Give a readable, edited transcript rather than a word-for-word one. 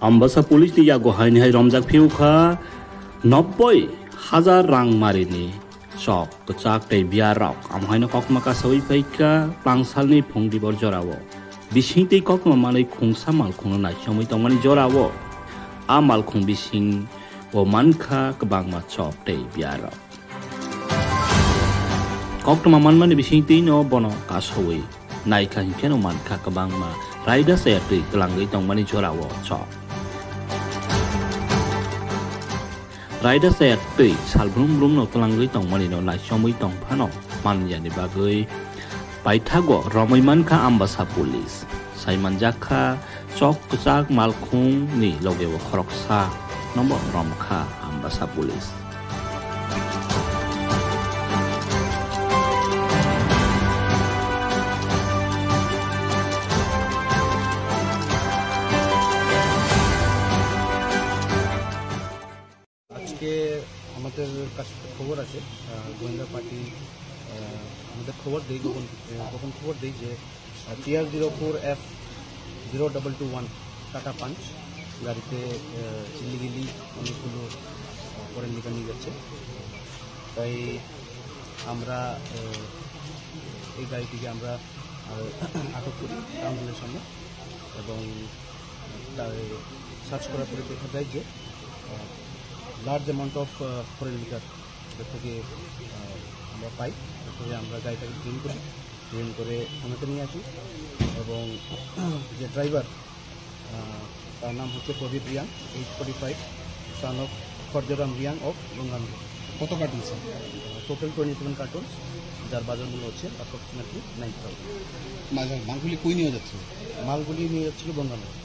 Ambasa pulis di yago hain hai romjak phiuka 90,000 rang marini sok kecak tei biarok amhaina kokma ka sawi paika plangsalni phungdi bor jorawo bising tei kokma manai khungsa mal khungno nai samui tongmani jorawo a mal khung bising o mankha kabangma chok tei biarok kokma manmani bising tei no bono ka sawi nai kha hingkeno mankha kabangma raida se tei tlangai tongmani jorawo chok Raida set tui salbrum brum no tlangai tongmani no nai samui tongphano manjani bagai paithago romoi mankha ambasa pulis saimanjakha chok kchak malkhung ni logeo khoroksa nomor romkha ambasa pulis আমাদের কাছে খবর আছে গোয়েন্দা party আমাদের খবর দেই গোপন খবর দেই যে TR04F 0221 টাটা পাঞ্চ গাড়িতে চিল্লিগিলি অনেকগুলো ফরেন লিকার নিয়ে যাচ্ছে তাই আমরা এই গাড়িটিকে আমরা আটক করি টাউনের সামনে এবং সার্চ করার পরে দেখা যায় যে large amount of foreign liquor থেকে আমরা পাই তারপরে আমরা গাড়িটাকে ট্রেন করে থানাতে নিয়ে আসি এবং যে ড্রাইভার তার নাম হচ্ছে Pradeep Riang 845 son of Farajram Riang of Ganganagar কত কার্টুন স্যার টোটাল 27 কার্টুন যার বাজার মূল্য হচ্ছে অ্যাপ্রক্সিমেটলি 9,000 মালগুলি কই নিয়ে যাচ্ছে মালগুলি নিয়ে যাচ্ছিল গঙ্গানগর